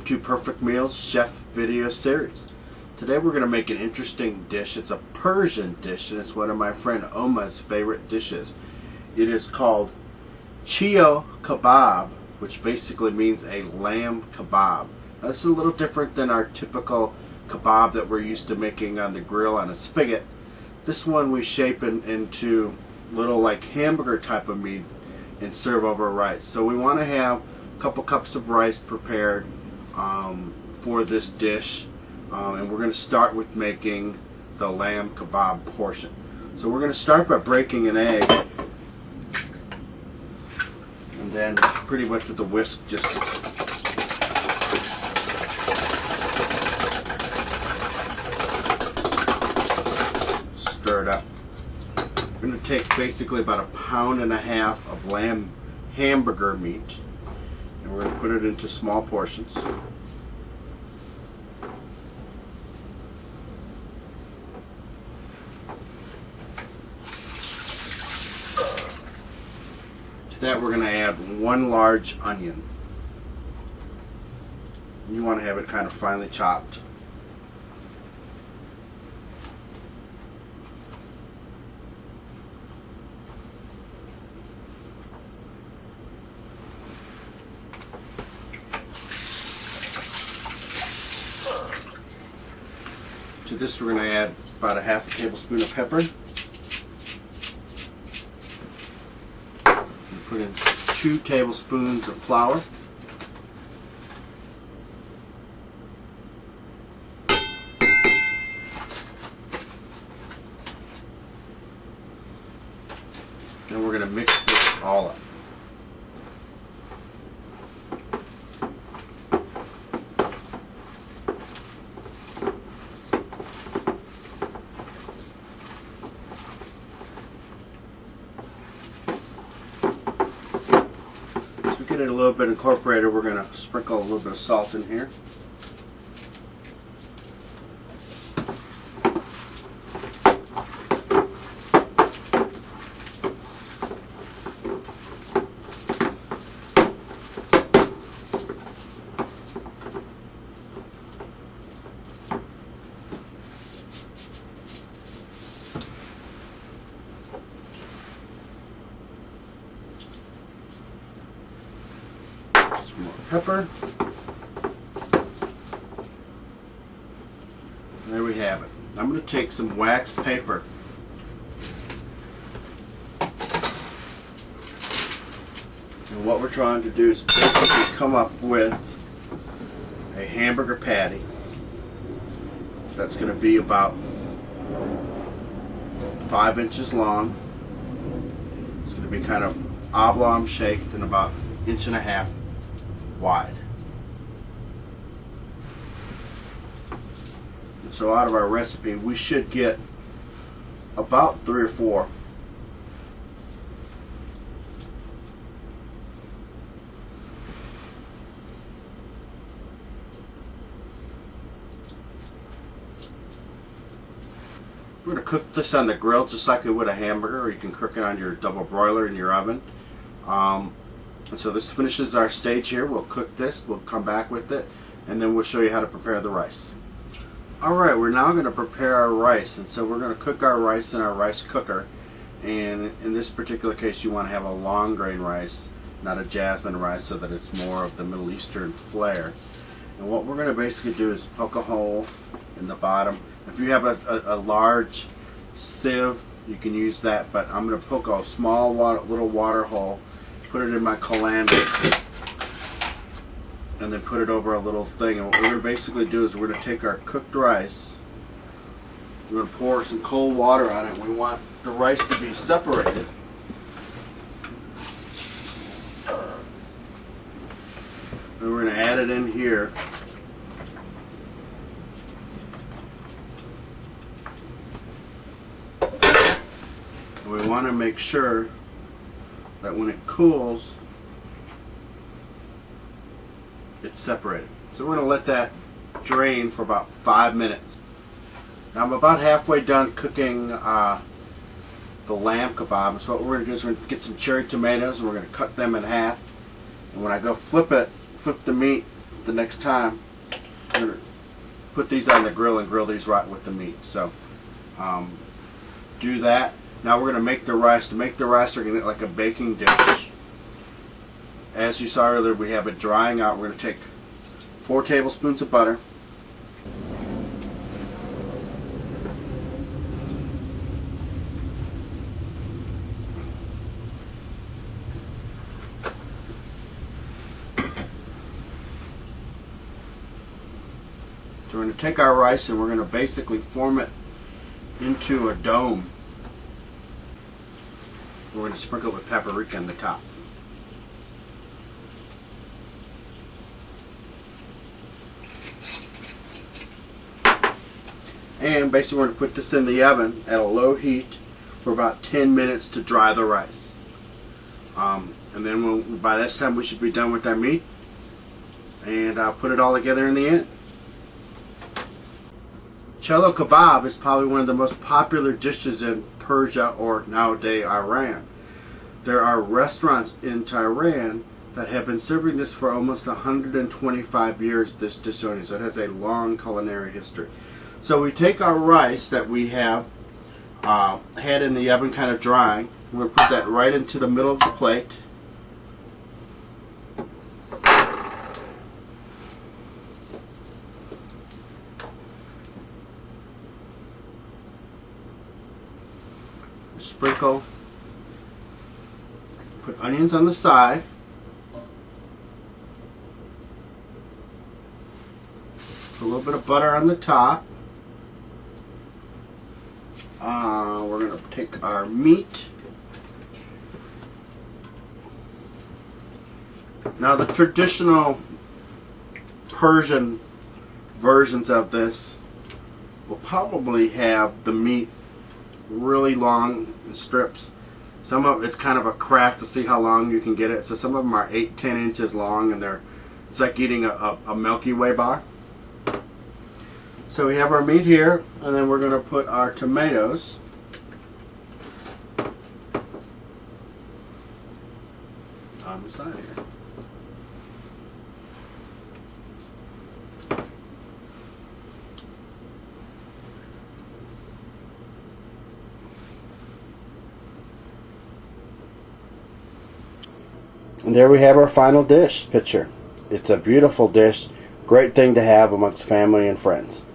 Welcome to Perfect Meals Chef Video Series. Today we're going to make an interesting dish. It's a Persian dish and it's one of my friend Oma's favorite dishes. It is called Chelo Kebab, which basically means a lamb kebab. Now, this is a little different than our typical kebab that we're used to making on the grill on a spigot. This one we shape into little like hamburger type of meat and serve over rice. So we want to have a couple cups of rice prepared for this dish, and we're going to start with making the lamb kebab portion. So we're going to start by breaking an egg, and then pretty much with the whisk just stir it up. We're going to take basically about 1.5 pounds of lamb hamburger meat, and we're going to put it into small portions. To that we're going to add 1 large onion. You want to have it kind of finely chopped. To this we're going to add about 1/2 tablespoon of pepper. And put in 2 tablespoons of flour. And we're going to mix this all up. Get it a little bit incorporated, we're going to sprinkle a little bit of salt in here. More pepper. There we have it. I'm going to take some waxed paper and what we're trying to do is basically come up with a hamburger patty that's going to be about 5 inches long. It's going to be kind of oblong shaped and about 1.5 inches wide. And so out of our recipe we should get about 3 or 4. We're going to cook this on the grill just like we would a hamburger, or you can cook it on your double broiler in your oven. And so this finishes our stage here. We'll cook this, we'll come back with it, and then we'll show you how to prepare the rice. Alright, we're now going to prepare our rice, and so we're going to cook our rice in our rice cooker. And in this particular case you want to have a long grain rice, not a jasmine rice, so that it's more of the Middle Eastern flair. And what we're going to basically do is poke a hole in the bottom. If you have a large sieve, you can use that, but I'm going to poke a small little water hole, put it in my colander, and then put it over a little thing. And what we're going to basically do is we're going to take our cooked rice, we're going to pour some cold water on it. We want the rice to be separated. And we're going to add it in here. And we want to make sure that when it cools, it's separated. So we're going to let that drain for about 5 minutes. Now I'm about halfway done cooking the lamb kebab. So what we're going to do is we're going to get some cherry tomatoes and we're going to cut them in half. And when I go flip the meat the next time, I'm going to put these on the grill and grill these right with the meat. So do that. Now we're going to make the rice. To make the rice, we're going to get like a baking dish. As you saw earlier, we have it drying out. We're going to take 4 tablespoons of butter. So we're going to take our rice and we're going to basically form it into a dome. We're going to sprinkle it with paprika on the top. And basically we're going to put this in the oven at a low heat for about 10 minutes to dry the rice. And then by this time we should be done with our meat. And I'll put it all together in the end. Chelo kebab is probably one of the most popular dishes in Persia or nowadays Iran. There are restaurants in Tehran that have been serving this for almost 125 years, this dish only, so it has a long culinary history. So we take our rice that we have had in the oven kind of drying, we're going to put that right into the middle of the plate. Sprinkle, put onions on the side, put a little bit of butter on the top. We're going to take our meat. Now the traditional Persian versions of this will probably have the meat really long in strips. Some of it's kind of a craft to see how long you can get it. So some of them are 8-10 inches long, and it's like eating a Milky Way bar. So we have our meat here, and then we're going to put our tomatoes. On the side here. And there we have our final dish picture. It's a beautiful dish, great thing to have amongst family and friends.